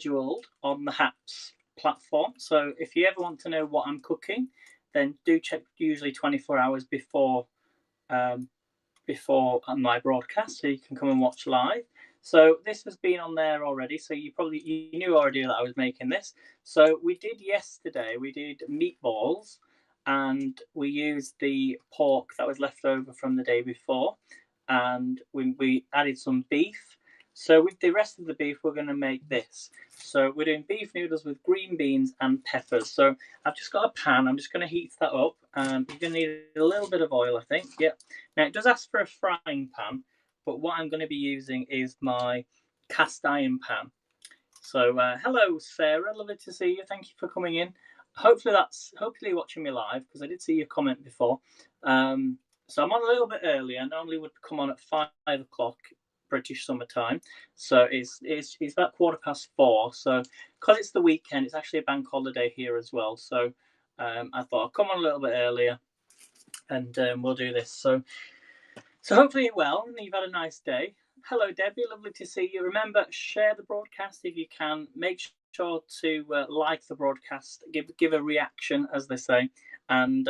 scheduled on the Haps platform. So if you ever want to know what I'm cooking, then do check usually 24 hours before my broadcast, so you can come and watch live. So this has been on there already, so you knew already that I was making this. So we did meatballs, and we used the pork that was left over from the day before, and we added some beef. So with the rest of the beef, we're going to make this. So we're doing beef noodles with green beans and peppers. So I've just got a pan. I'm just going to heat that up. You're going to need a little bit of oil, I think. Yep. Now it does ask for a frying pan, but what I'm going to be using is my cast iron pan. So hello, Sarah. Lovely to see you. Thank you for coming in. Hopefully you're watching me live, because I did see your comment before. So I'm on a little bit early. I normally would come on at 5 o'clock British summer time. So it's about 4:15. So because it's the weekend, it's actually a bank holiday here as well. So I thought I'll come on a little bit earlier, and we'll do this. So hopefully you're well and you've had a nice day. Hello, Debbie. Lovely to see you. Remember, share the broadcast if you can. Make sure to like the broadcast. Give a reaction, as they say. And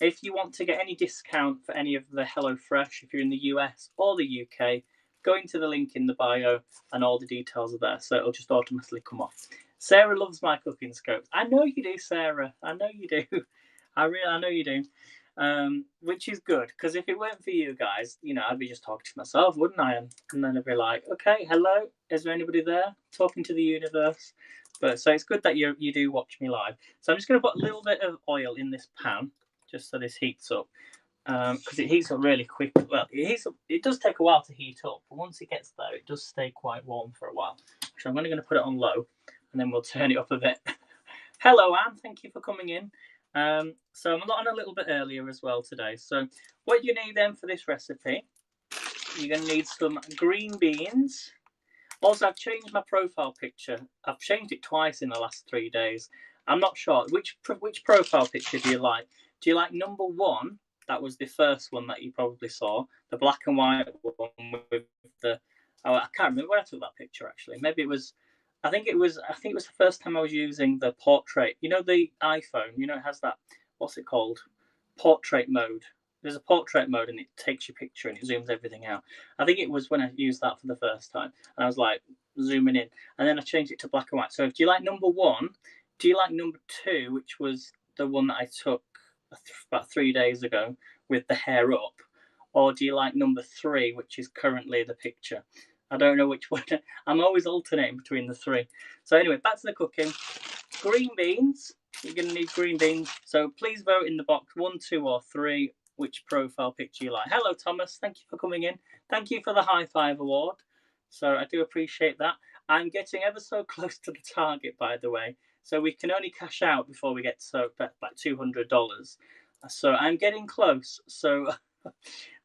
if you want to get any discount for any of the HelloFresh, if you're in the US or the UK, go into the link in the bio and all the details are there. So it'll just automatically come off. Sarah loves my cooking scopes. I know you do, Sarah. I know you do. I know you do. Which is good, because if it weren't for you guys, I'd be just talking to myself, wouldn't I? And then I'd be like, okay, hello, is there anybody there? Talking to the universe. But so it's good that you do watch me live. So I'm just going to put a little bit of oil in this pan, just so this heats up, because it heats up really quick. Well, it does take a while to heat up, but once it gets there, it does stay quite warm for a while. So I'm only going to put it on low, and then we'll turn it up a bit. Hello, Anne. Thank you for coming in. So I'm on a little bit earlier as well today. So what you need then for this recipe, you're going to need some green beans. Also, I've changed my profile picture. I've changed it twice in the last 3 days. I'm not sure. Which profile picture do you like? Do you like number 1? That was the first one that you probably saw. The black and white one with the... Oh, I can't remember where I took that picture, actually. Maybe it was... I think it was the first time I was using the portrait. The iPhone, it has that, what's it called? Portrait mode. There's a portrait mode and it takes your picture and it zooms everything out. I think it was when I used that for the first time. And I was like zooming in. And then I changed it to black and white. So do you like number 1? Do you like number 2, which was the one that I took about 3 days ago with the hair up? Or do you like number 3, which is currently the picture? I don't know which one. I'm always alternating between the 3. So anyway, back to the cooking. Green beans. You're going to need green beans. So please vote in the box 1, 2, or 3 which profile picture you like. Hello, Thomas. Thank you for coming in. Thank you for the high five award. So I do appreciate that. I'm getting ever so close to the target, by the way. So we can only cash out before we get to like $200. So I'm getting close. So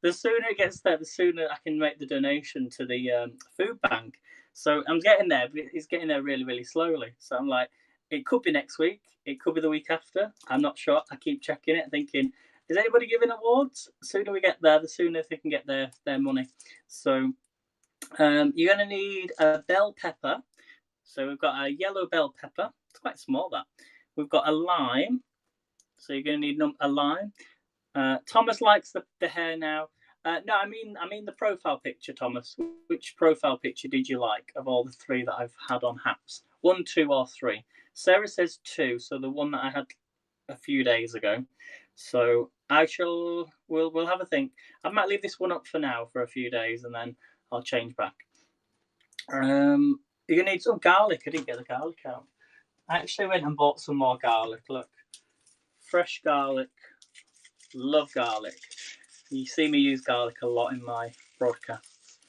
the sooner it gets there, the sooner I can make the donation to the food bank. So I'm getting there, but it's getting there really, really slowly. So I'm like, it could be next week. It could be the week after. I'm not sure. I keep checking it, thinking, is anybody giving awards? The sooner we get there, the sooner they can get their money. So you're going to need a bell pepper. So we've got a yellow bell pepper. It's quite small, that. We've got a lime. So you're going to need a lime. Thomas likes the hair now. No, I mean the profile picture, Thomas. Which profile picture did you like of all the 3 that I've had on Haps? 1, 2, or 3? Sarah says 2, so the one that I had a few days ago. So we'll have a think. I might leave this one up for now for a few days, and then I'll change back. You're gonna need some garlic. I didn't get the garlic out. I actually went and bought some more garlic. Look, fresh garlic. Love garlic. You see me use garlic a lot in my broadcasts.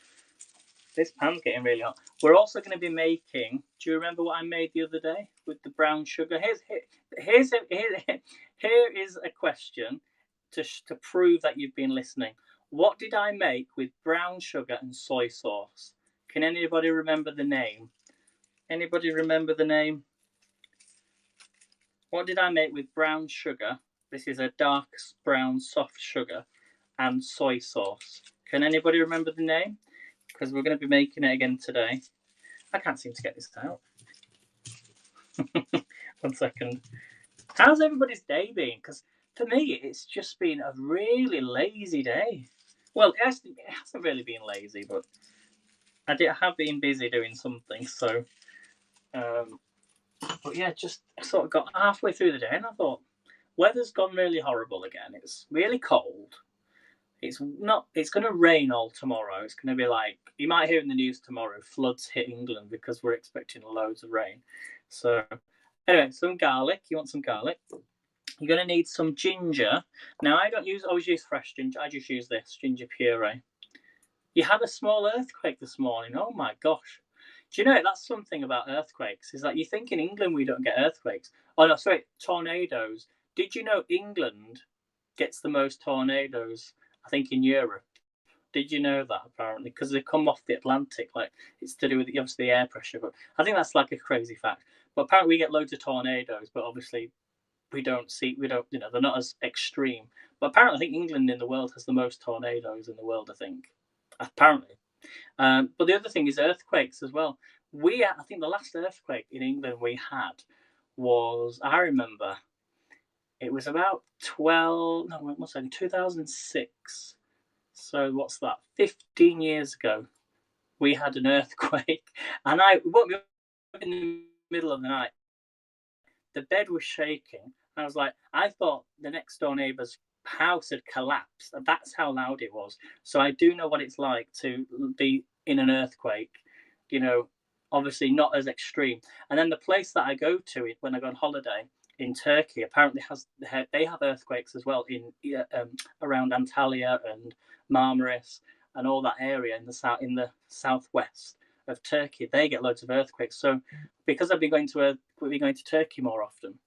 This pan's getting really hot. We're also going to be making... Do you remember what I made the other day with the brown sugar? Here is a question to prove that you've been listening. What did I make with brown sugar and soy sauce? Can anybody remember the name? Anybody remember the name? What did I make with brown sugar? This is a dark brown soft sugar and soy sauce. Can anybody remember the name? Because we're going to be making it again today. I can't seem to get this out. 1 second. How's everybody's day been? Because for me, it's just been a really lazy day. Well, it hasn't really been lazy, but I have been busy doing something. So, but yeah, just sort of got halfway through the day, and I thought, weather's gone really horrible again. It's really cold. It's not. It's going to rain all tomorrow. It's going to be like you might hear in the news tomorrow. Floods hit England because we're expecting loads of rain. So anyway, some garlic. You want some garlic? You're going to need some ginger. Now I don't always use fresh ginger. I just use this ginger puree. You had a small earthquake this morning. Oh my gosh! Do you know that's something about earthquakes? Is that you think in England we don't get earthquakes? Oh no, sorry, tornadoes. Did you know England gets the most tornadoes? I think in Europe. Did you know that apparently? Because they come off the Atlantic, like it's to do with obviously the air pressure. But I think that's like a crazy fact. But apparently we get loads of tornadoes, but obviously we don't, they're not as extreme. But apparently I think England in the world has the most tornadoes in the world, I think. Apparently. But the other thing is earthquakes as well. I think the last earthquake in England we had was, I remember, it was about 2006. So what's that? 15 years ago, we had an earthquake, and I woke me up in the middle of the night. The bed was shaking. I was like, I thought the next door neighbour's house had collapsed. That's how loud it was. So I do know what it's like to be in an earthquake. You know, obviously not as extreme. And then the place that I go to when I go on holiday in Turkey apparently they have earthquakes as well in around Antalya and Marmaris and all that area in the southwest of Turkey. They get loads of earthquakes. So because we'll be going to Turkey more often.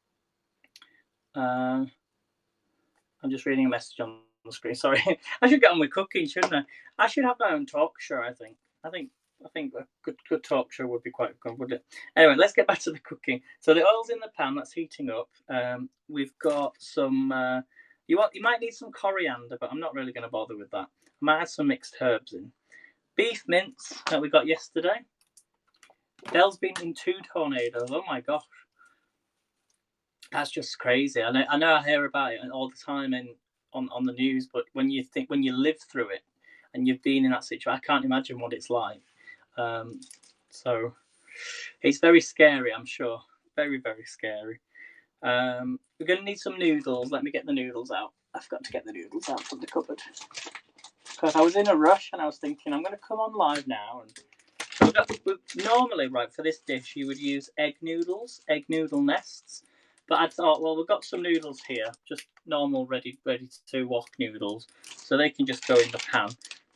I'm just reading a message on the screen. Sorry, I should get on with cooking, shouldn't I? I should have my own talk show. I think a good talk show would be quite good, wouldn't it? Anyway, let's get back to the cooking. So the oil's in the pan, that's heating up. We've got some. You might need some coriander, but I'm not really going to bother with that. I might add some mixed herbs in. Beef mince that we got yesterday. Belle's been in 2 tornadoes. Oh my gosh, that's just crazy. I know I hear about it all the time on the news, but when you live through it and you've been in that situation, I can't imagine what it's like. So it's very scary, I'm sure. Very, very scary. We're going to need some noodles. Let me get the noodles out. I forgot to get the noodles out from the cupboard. Because I was in a rush and I was thinking, I'm going to come on live now. And normally, right, for this dish, you would use egg noodle nests. But I thought, well, we've got some noodles here, just normal, ready to wok noodles. So they can just go in the pan.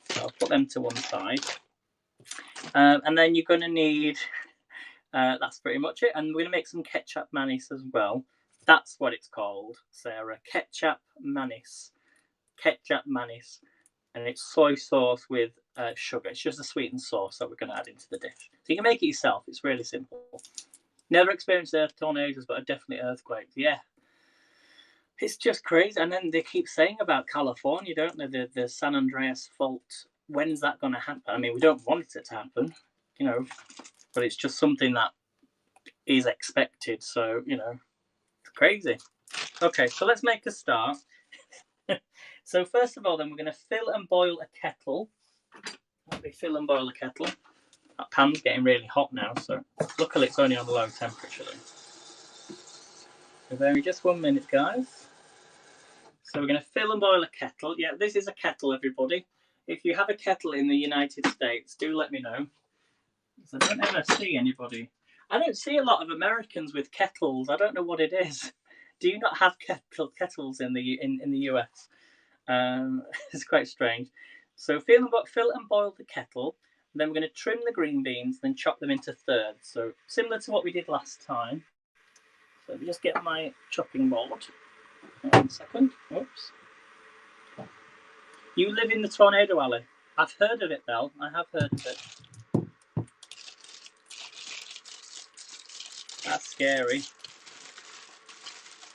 So I'll put them to one side. And then you're going to need, that's pretty much it. And we're going to make some ketchup mayonnaise as well. That's what it's called, Sarah. Ketchup mayonnaise. Ketchup mayonnaise. And it's soy sauce with sugar. It's just a sweetened sauce that we're going to add into the dish. So you can make it yourself. It's really simple. Never experienced tornadoes, but definitely earthquakes. Yeah. It's just crazy. And then they keep saying about California, don't they? The San Andreas fault. When's that going to happen? I mean, we don't want it to happen, but it's just something that is expected. So, it's crazy. Okay, so let's make a start. So first of all, then we're going to fill and boil a kettle. Let me fill and boil a kettle. That pan's getting really hot now, so luckily it's only on low temperature then. So bear with just 1 minute, guys. So we're going to fill and boil a kettle. Yeah, this is a kettle, everybody. If you have a kettle in the United States, do let me know. I don't ever see anybody. I don't see a lot of Americans with kettles. I don't know what it is. Do you not have kettles in the US? It's quite strange. So fill and boil the kettle. Then we're going to trim the green beans, then chop them into thirds. So similar to what we did last time. So let me just get my chopping board. 1 second. Oops. You live in the tornado alley. I've heard of it, Belle. I have heard of it. That's scary.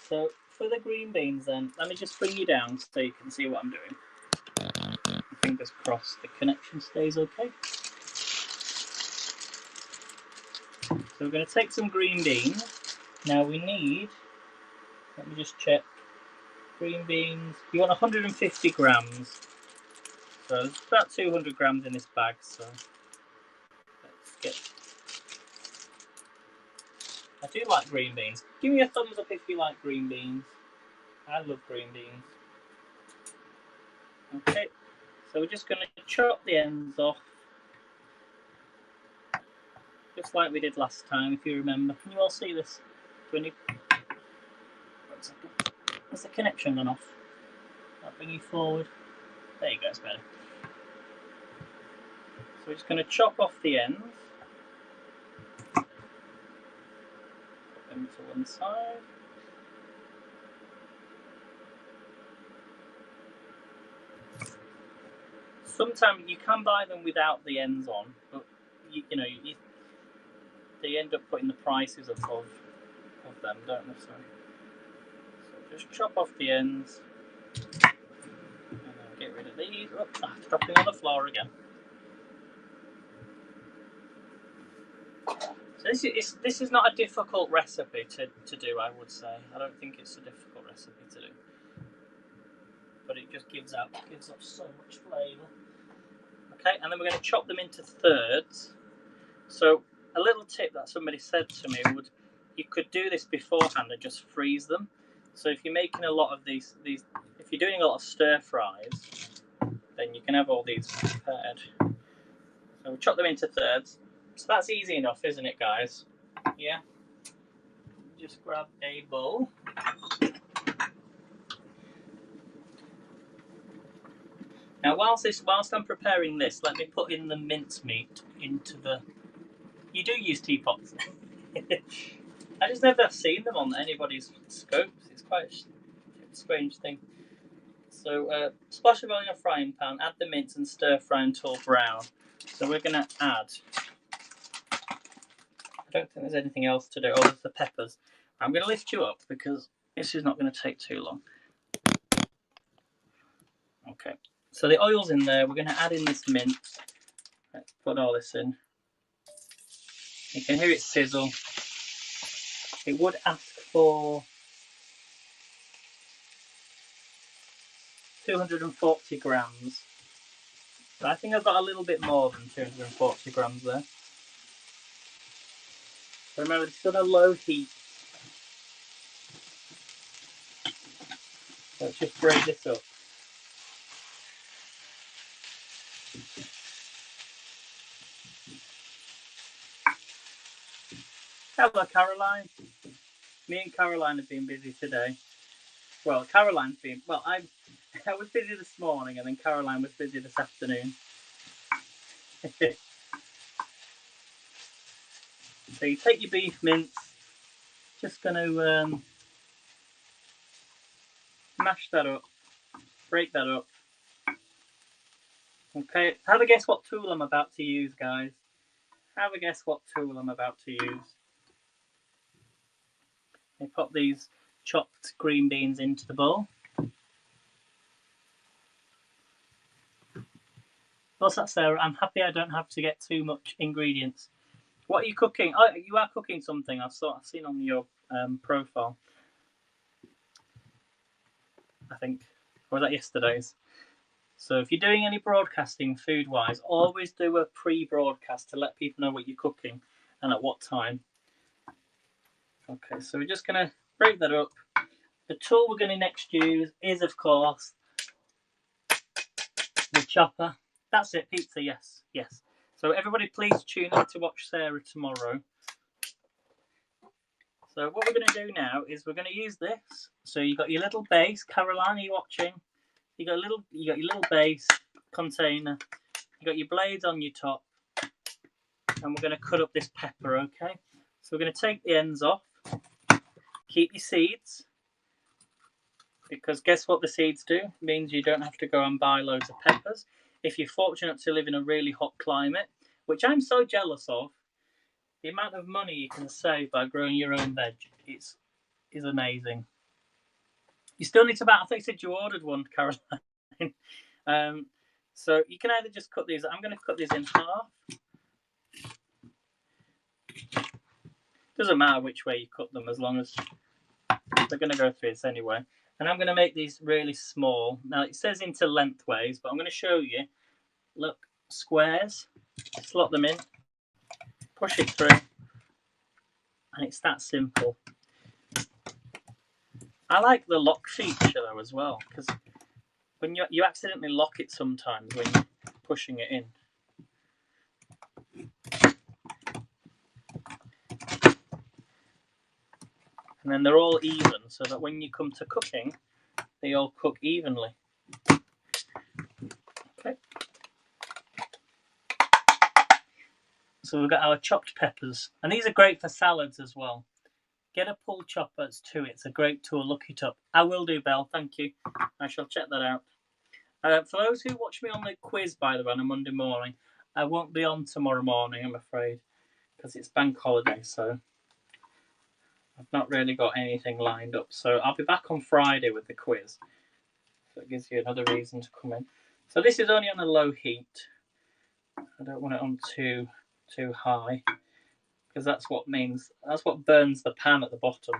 So for the green beans then, let me just bring you down so you can see what I'm doing. Fingers crossed the connection stays okay. So we're going to take some green beans. Now we need, let me just check, green beans. You want 150 grams. So there's about 200 grams in this bag. So let's get. I do like green beans. Give me a thumbs up if you like green beans. I love green beans. Okay, so we're just going to chop the ends off. Just like we did last time, if you remember. Can you all see this? Do we need... 1 second. Has the connection gone off? I'll bring you forward. There you go, it's better. So we're just going to chop off the ends. Put them to one side. Sometimes you can buy them without the ends on, but they end up putting the prices of them, don't they? So just chop off the ends. And then get rid of these. Oh, dropping on the floor again. So this is not a difficult recipe to do, I would say. I don't think it's a difficult recipe to do. But it just gives up so much flavour. Okay, and then we're going to chop them into thirds. So a little tip that somebody said to me would, you could do this beforehand and just freeze them. So if you're making a lot of these if you're doing a lot of stir fries, then you can have all these prepared. So we chop them into thirds. So that's easy enough, isn't it, guys? Yeah. Just grab a bowl. Now, whilst I'm preparing this, let me put in the mincemeat into the. You do use teapots. I just never have seen them on anybody's scopes. It's quite a strange thing. So, splash of oil in a frying pan. Add the mince and stir fry until brown. So we're going to add. I don't think there's anything else to do. Oh, there's the peppers. I'm going to lift you up because this is not going to take too long. Okay. So the oil's in there. We're going to add in this mince. Let's put all this in. You can hear it sizzle. It would ask for 240 grams. But I think I've got a little bit more than 240 grams there. So remember, it's on a low heat. Let's just break this up. Hello, Caroline. Me and Caroline have been busy today. Well, Caroline's been... Well, I was busy this morning and then Caroline was busy this afternoon. So you take your beef mince. Just going to mash that up. Break that up. Okay, have a guess what tool I'm about to use, guys. Have a guess what tool I'm about to use. I pop these chopped green beans into the bowl. What's that, Sarah? I'm happy I don't have to get too much ingredients. What are you cooking? Oh, you are cooking something. I've seen on your profile. I think. Or was that yesterday's? So if you're doing any broadcasting food-wise, always do a pre-broadcast to let people know what you're cooking and at what time. Okay, so we're just going to break that up. The tool we're going to next use is, of course, the chopper. That's it, pizza, yes, yes. So everybody please tune in to watch Sarah tomorrow. So what we're going to do now is we're going to use this. So you've got your little base. Caroline, are you watching? You got your little base container. You got your blades on your top. And we're going to cut up this pepper, okay? So we're going to take the ends off. Keep your seeds. Because guess what the seeds do? It means you don't have to go and buy loads of peppers. If you're fortunate to live in a really hot climate, which I'm so jealous of, the amount of money you can save by growing your own veg is amazing. You still need to I think you said you ordered one, Caroline. So you can either just cut these. I'm going to cut these in half. Doesn't matter which way you cut them as long as they're going to go through this anyway. And I'm going to make these really small. Now it says into lengthways, but I'm going to show you. Look, squares. Slot them in. Push it through. And it's that simple. I like the lock feature though as well, because when you accidentally lock it sometimes when you're pushing it in. And then they're all even, so that when you come to cooking, they all cook evenly. Okay. So we've got our chopped peppers, and these are great for salads as well. Get a pull chopper, it's it's a great tool, look it up. I will do, Belle, thank you. I shall check that out. For those who watch me on the quiz, by the way, on a Monday morning, I won't be on tomorrow morning, I'm afraid, because it's bank holiday, so I've not really got anything lined up. So I'll be back on Friday with the quiz. So it gives you another reason to come in. So this is only on a low heat. I don't want it on too high, because that's what burns the pan at the bottom.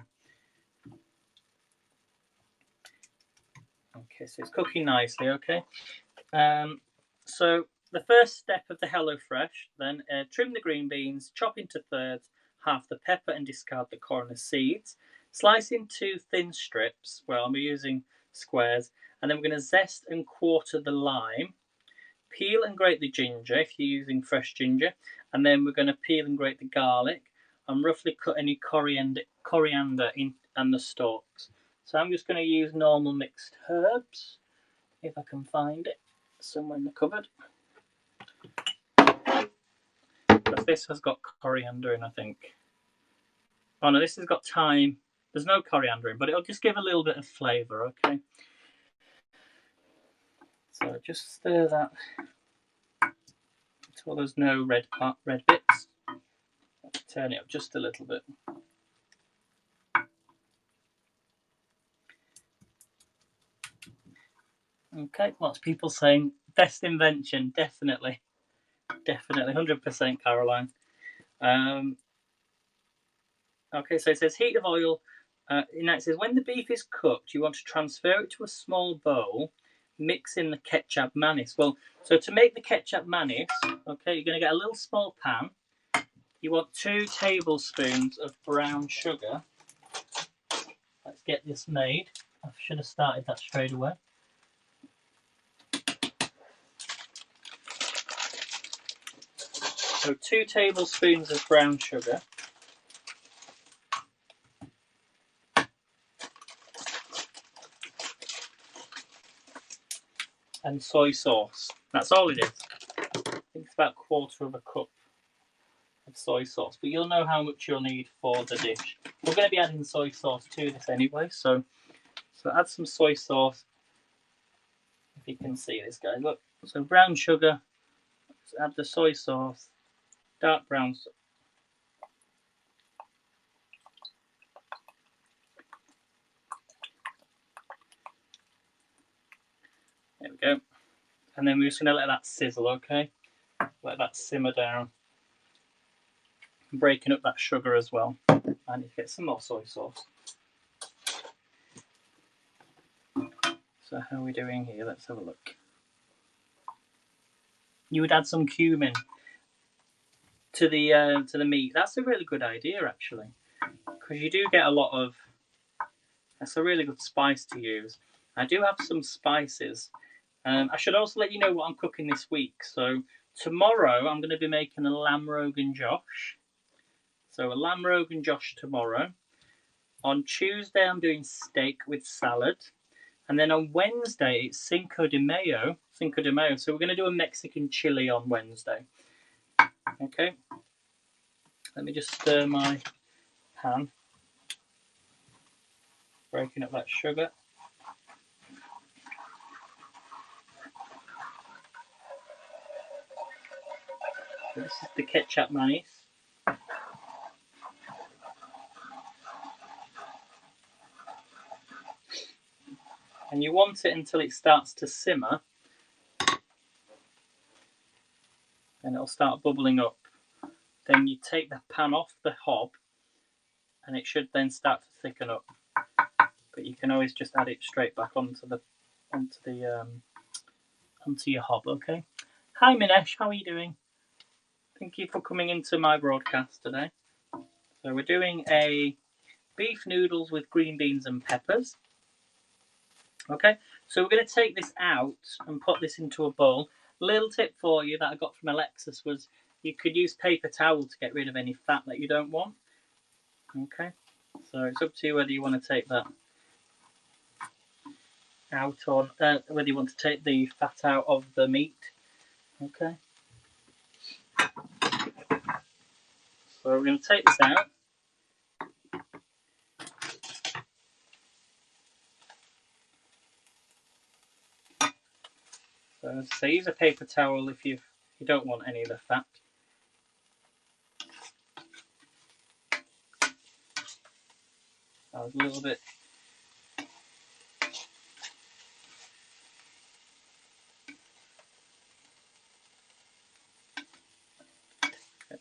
Okay, so it's cooking nicely, okay? So the first step of the HelloFresh, then trim the green beans, chop into thirds, half the pepper and discard the corner seeds. Slice into thin strips, well I'm using squares, and then we're going to zest and quarter the lime. Peel and grate the ginger if you're using fresh ginger, and then we're going to peel and grate the garlic and roughly cut any coriander in and the stalks. So I'm just going to use normal mixed herbs, if I can find it somewhere in the cupboard. Because this has got coriander in, I think. Oh no, this has got thyme. There's no coriander in, but it'll just give a little bit of flavour, okay? So just stir that until there's no red bits. Turn it up just a little bit. Okay, lots of people saying best invention, definitely, 100%, Caroline. Okay, so it says heat of oil. It says when the beef is cooked, you want to transfer it to a small bowl, mix in the ketchup mayonnaise. Well, so to make the ketchup mayonnaise, okay, you're going to get a little small pan. You want 2 tablespoons of brown sugar. Let's get this made. I should have started that straight away. So 2 tablespoons of brown sugar. And soy sauce. That's all it is. I think it's about 1/4 of a cup of soy sauce, but you'll know how much you'll need for the dish. We're going to be adding soy sauce to this anyway, so add some soy sauce. If you can see this, guys, look. So brown sugar. Let's add the soy sauce. Dark brown. There we go. And then we're just going to let that sizzle, okay? Let that simmer down. Breaking up that sugar as well. I need to get some more soy sauce. So how are we doing here? Let's have a look. You would add some cumin to the meat. That's a really good idea, actually, because you do get a lot of. That's a really good spice to use. I do have some spices. I should also let you know what I'm cooking this week. So tomorrow I'm going to be making a lamb rogan josh. So a lamb rogan josh tomorrow. On Tuesday I'm doing steak with salad. And then on Wednesday it's Cinco de Mayo. So we're going to do a Mexican chili on Wednesday. Okay. Let me just stir my pan. Breaking up that sugar. So this is the ketchup mayonnaise. And you want it until it starts to simmer. And it'll start bubbling up. Then you take the pan off the hob and it should then start to thicken up. But you can always just add it straight back onto your hob. Okay. Hi Minesh, how are you doing? Thank you for coming into my broadcast today. So we're doing a beef noodles with green beans and peppers. Okay, so we're going to take this out and put this into a bowl. Little tip for you that I got from Alexis was you could use paper towel to get rid of any fat that you don't want. Okay, so it's up to you whether you want to take that out or whether you want to take the fat out of the meat. Okay, so we're going to take this out. So use a paper towel if you don't want any of the fat. That was a little bit.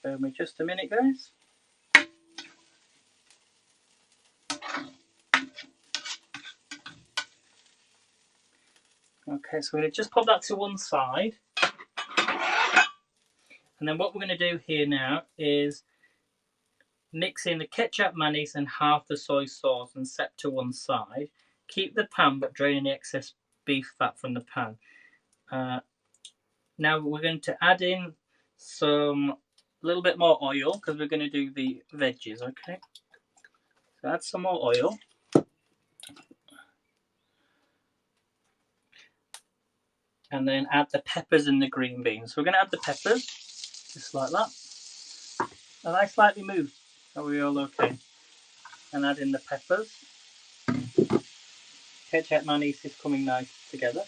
Bear with me just a minute, guys. Okay, so we're going to just pop that to one side. And then what we're going to do here now is mix in the ketchup, mayonnaise and half the soy sauce and set to one side. Keep the pan but drain the excess beef fat from the pan. Now we're going to add in a little bit more oil because we're going to do the veggies, okay? So add some more oil. And then add the peppers and the green beans. So we're going to add the peppers, just like that. And I slightly moved. Are we all okay? And add in the peppers. Ketchup mayonnaise is coming nice together.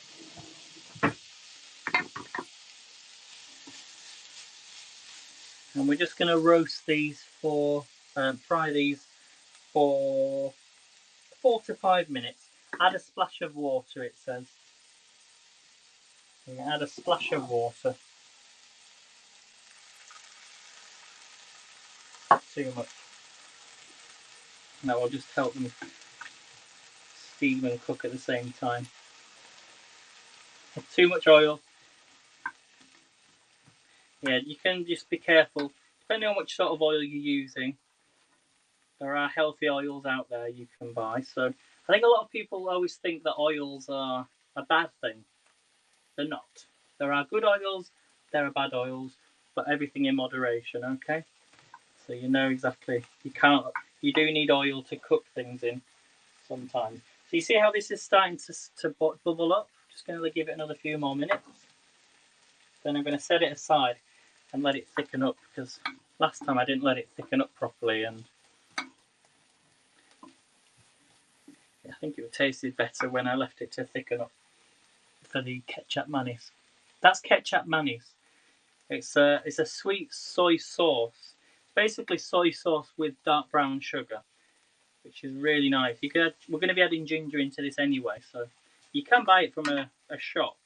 And we're just going to roast these fry these for 4 to 5 minutes. Add a splash of water, it says. You add a splash of water. Too much. That will just help them steam and cook at the same time. Too much oil. Yeah, you can just be careful. Depending on which sort of oil you're using, there are healthy oils out there you can buy. So I think a lot of people always think that oils are a bad thing. They're not. There are good oils, there are bad oils, but everything in moderation, okay? So you know exactly, you do need oil to cook things in sometimes. So you see how this is starting to bubble up? Just going to give it another few more minutes. Then I'm going to set it aside and let it thicken up because last time I didn't let it thicken up properly and I think it tasted better when I left it to thicken up for the ketchup mayonnaise. That's ketchup mayonnaise. It's a sweet soy sauce. It's basically soy sauce with dark brown sugar, which is really nice. We're going to be adding ginger into this anyway, so you can buy it from a shop.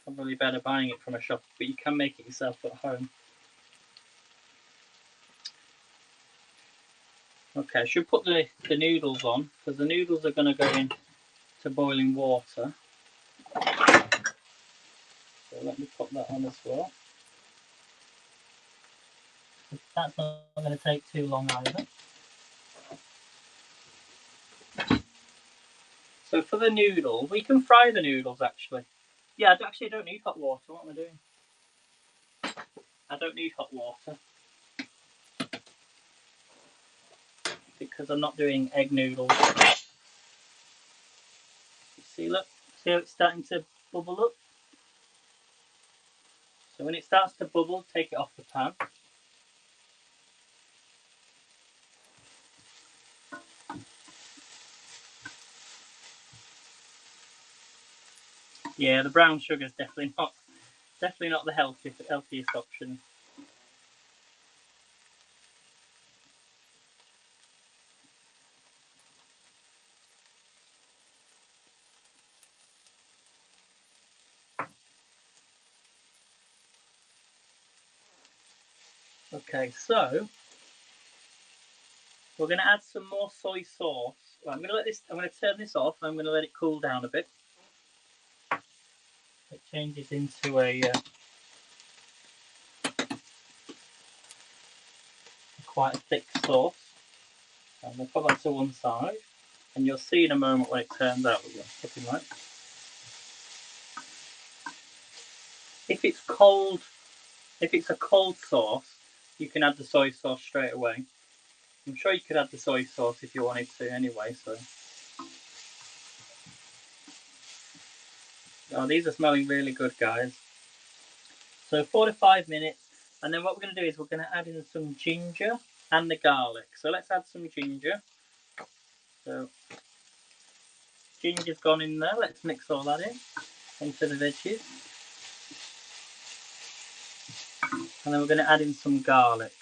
Probably better buying it from a shop, but you can make it yourself at home. Okay, I should put the noodles on because the noodles are going to go in to boiling water. So let me put that on as well. That's not going to take too long either. So for the noodles, we can fry the noodles actually. Yeah, I don't need hot water. What am I doing? I don't need hot water because I'm not doing egg noodles. See, look, see how it's starting to bubble up? So when it starts to bubble, take it off the pan. Yeah, the brown sugar is definitely not the healthiest option. Okay, so We're going to add some more soy sauce. Right, I'm going to turn this off. I'm going to let it cool down a bit. It changes into a quite a thick sauce. I'm going to put that to one side, and you'll see in a moment when it turns out. Looking right. If it's cold, if it's a cold sauce, you can add the soy sauce straight away. I'm sure you could add the soy sauce if you wanted to anyway. So, oh, these are smelling really good, guys. So 4 to 5 minutes, and then what we're going to do is we're going to add in some ginger and the garlic. So let's add some ginger. So ginger's gone in there. Let's mix all that in into the veggies, and then we're going to add in some garlic.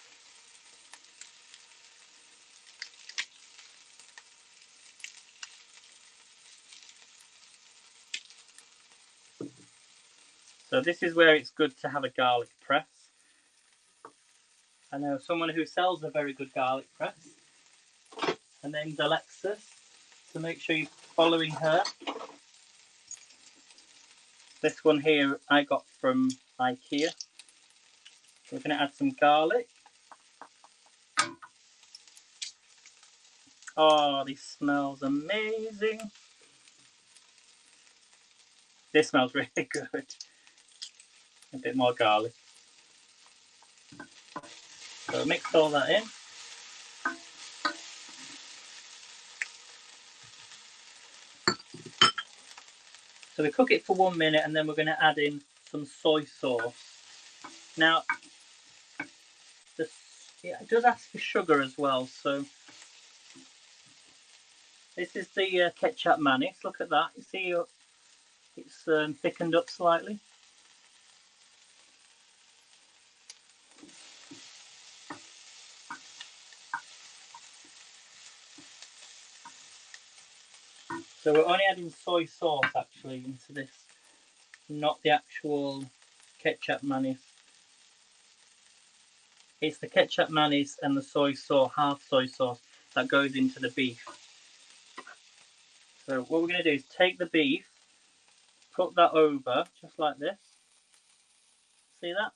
So this is where it's good to have a garlic press. I know someone who sells a very good garlic press. Her name's Alexis, so make sure you're following her. This one here I got from IKEA. We're going to add some garlic. Oh, this smells amazing. This smells really good. A bit more garlic. So mix all that in. So we cook it for 1 minute, and then we're going to add in some soy sauce. Now, it does ask for sugar as well. So this is the ketchup mayonnaise. Look at that. You see it's thickened up slightly. So we're only adding soy sauce actually into this, not the actual ketchup mayonnaise. It's the ketchup mayonnaise and the soy sauce, half soy sauce, that goes into the beef. So what we're going to do is take the beef, put that over just like this. See that?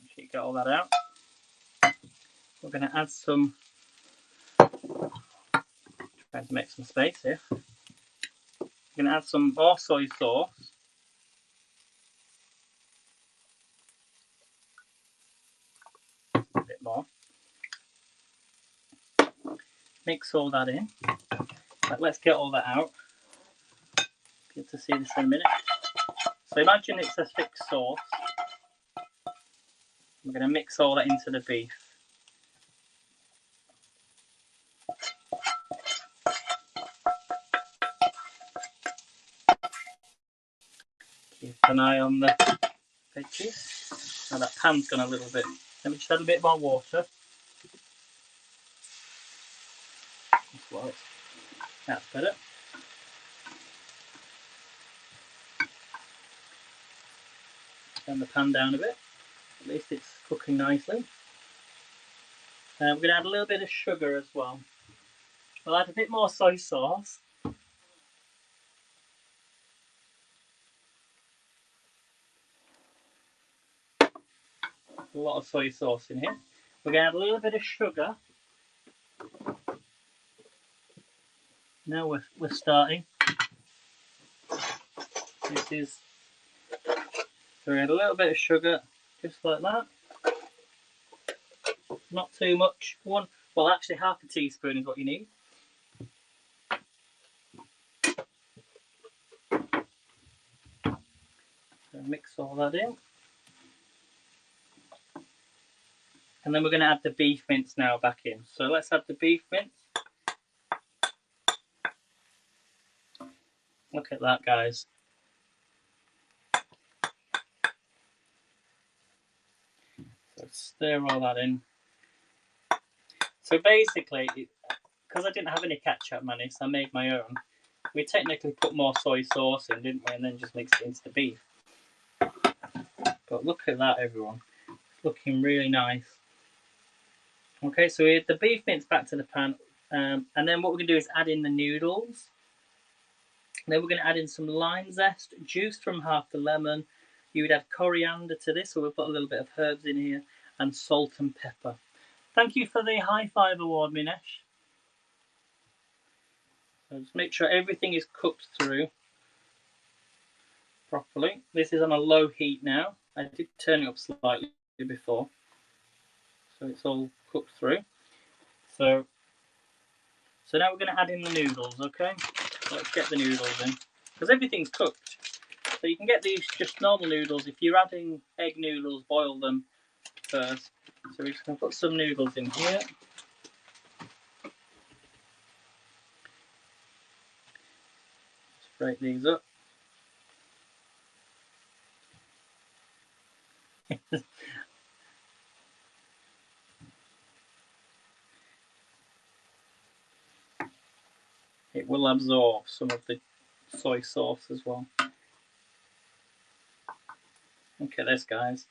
Make sure you get all that out. We're going to add some, trying to make some space here. We're going to add some more soy sauce. A bit more. Mix all that in. Right, let's get all that out. Good to see this in a minute. So imagine it's a thick sauce. We're going to mix all that into the beef. Keep an eye on the veggies. Now that pan's gone a little bit. Let me just add a bit more water. That's better. Turn the pan down a bit. At least it's cooking nicely. We're going to add a little bit of sugar as well. We'll add a bit more soy sauce. A lot of soy sauce in here. We're going to add a little bit of sugar. Now we're starting. This is, so we add a little bit of sugar, just like that. Not too much. Well, actually half a teaspoon is what you need. So mix all that in. And then we're going to add the beef mince now back in. So let's add the beef mince. Look at that, guys. So stir all that in. So basically, because I didn't have any ketchup mayonnaise, I made my own. We technically put more soy sauce in, didn't we? And then just mixed it into the beef. But look at that, everyone. It's looking really nice. Okay, so we add the beef mince back to the pan, and then what we're going to do is add in the noodles. Then we're going to add in some lime zest, juice from half the lemon. You would add coriander to this, so we'll put a little bit of herbs in here, and salt and pepper. Thank you for the high five award, Minesh. So just make sure everything is cooked through properly. This is on a low heat now. I did turn it up slightly before, so it's all cooked through. So now we're going to add in the noodles, okay? So let's get the noodles in, because everything's cooked. So you can get these just normal noodles. If you're adding egg noodles, boil them first. So we're just going to put some noodles in here. Just break these up. It will absorb some of the soy sauce as well. Okay, this, guys.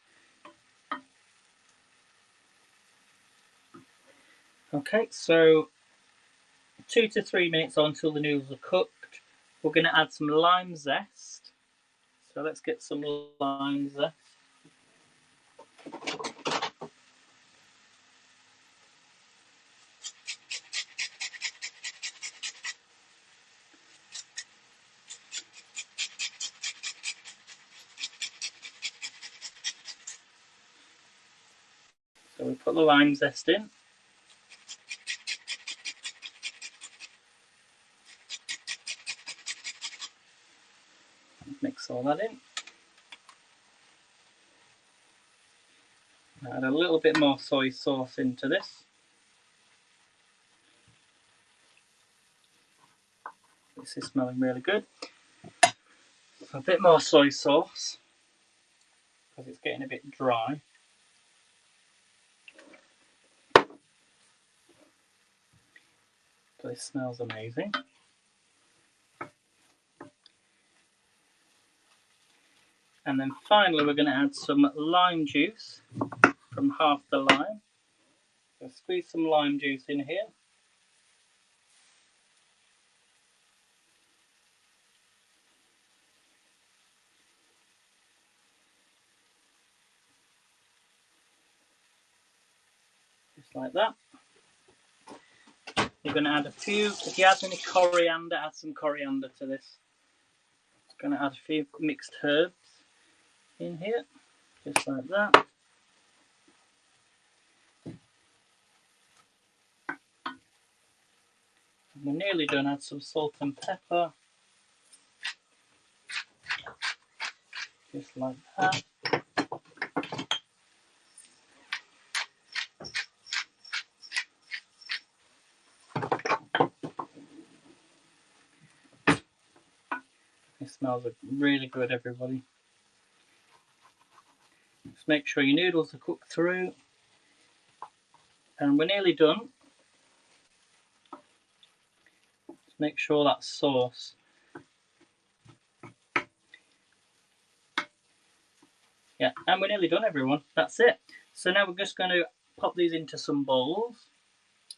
Okay, so 2 to 3 minutes on until the noodles are cooked. We're going to add some lime zest. So let's get some lime zest. So we put the lime zest in. Mix all that in. Add a little bit more soy sauce into this. This is smelling really good. So a bit more soy sauce, because it's getting a bit dry. This smells amazing. And then finally we're going to add some lime juice from half the lime. So squeeze some lime juice in here. Just like that. You're going to add a few, if you have any coriander, add some coriander to this. Going to add a few mixed herbs in here, just like that. And we're nearly done. Add some salt and pepper, just like that. It smells really good, everybody. Just make sure your noodles are cooked through. And we're nearly done. Just make sure that sauce. Yeah, and we're nearly done, everyone. That's it. So now we're just going to pop these into some bowls.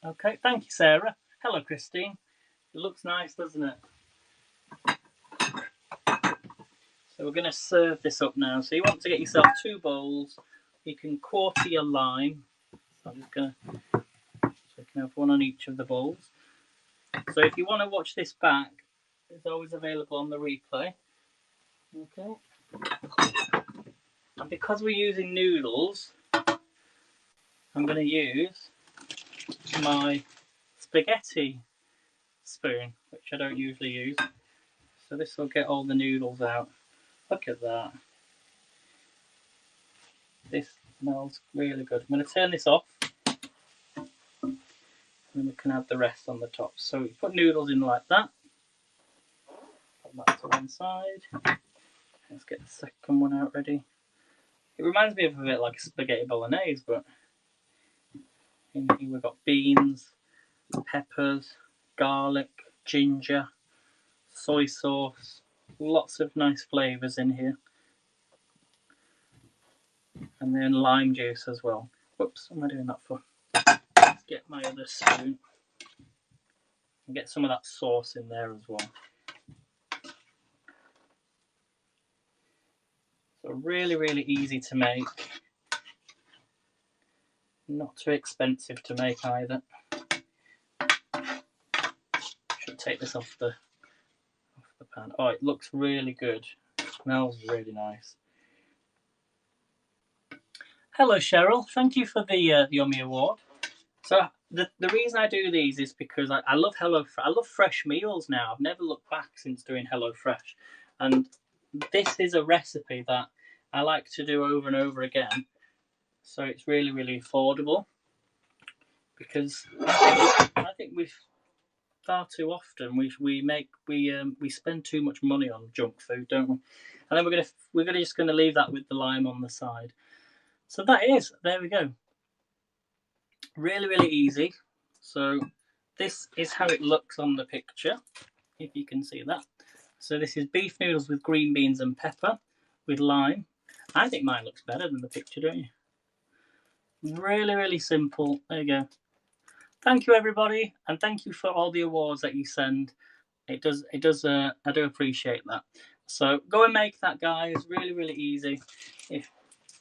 Okay, thank you, Sarah. Hello, Christine. It looks nice, doesn't it? So we're going to serve this up now. So you want to get yourself 2 bowls. You can quarter your lime. So I'm just going to, so you can have one on each of the bowls. So if you want to watch this back, it's always available on the replay. Okay. And because we're using noodles, I'm going to use my spaghetti spoon, which I don't usually use. So this will get all the noodles out. Look at that. This smells really good. I'm going to turn this off. And then we can add the rest on the top. So we put noodles in like that. Put that to one side. Let's get the second one out ready. It reminds me of a bit like spaghetti bolognese, but in here we've got beans, peppers, garlic, ginger, soy sauce, lots of nice flavours in here. And then lime juice as well. Whoops, what am I doing that for? get my other spoon and get some of that sauce in there as well. So really, really easy to make. Not too expensive to make either. Should take this off the pan. Oh, it looks really good. It smells really nice. Hello, Cheryl. Thank you for the Yummy Award. So the reason I do these is because I love I love fresh meals now. I've never looked back since doing HelloFresh, and this is a recipe that I like to do over and over again. So it's really, really affordable, because I think we've far too often we spend too much money on junk food, don't we? And then we're just gonna leave that with the lime on the side. So there we go. Really, really easy. So this is how it looks on the picture, if you can see that. So this is beef noodles with green beans and pepper with lime. I think mine looks better than the picture, don't you? Really, really simple. There you go. Thank you, everybody, and thank you for all the awards that you send. It does. I do appreciate that. So go and make that, guys. Really, really easy.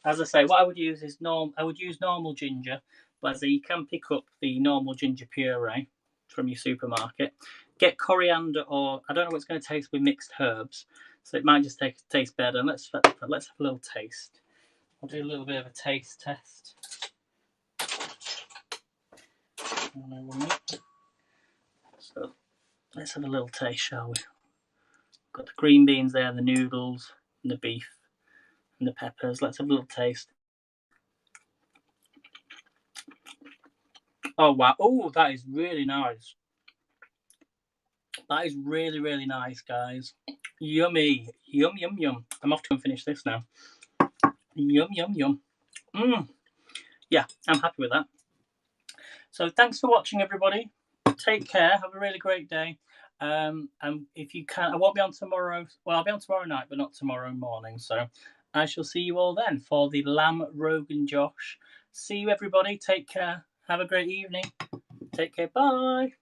As I say, what I would use is I would use normal ginger, but you can pick up the normal ginger puree from your supermarket. Get coriander, or I don't know what it's going to taste with mixed herbs, so it might just taste better. Let's have a little taste. I'll do a little bit of a taste test. So let's have a little taste, shall we? Got the green beans there, the noodles, and the beef, and the peppers. Let's have a little taste. Oh wow! Oh, that is really nice. That is really, really nice, guys. Yummy. Yum, yum, yum. I'm off to go and finish this now. Yum, yum, yum. Yeah, I'm happy with that. So thanks for watching, everybody. Take care. Have a really great day. And if you can, I won't be on tomorrow. Well, I'll be on tomorrow night, but not tomorrow morning. So I shall see you all then for the lamb Rogan Josh. See you, everybody. Take care. Have a great evening. Take care. Bye.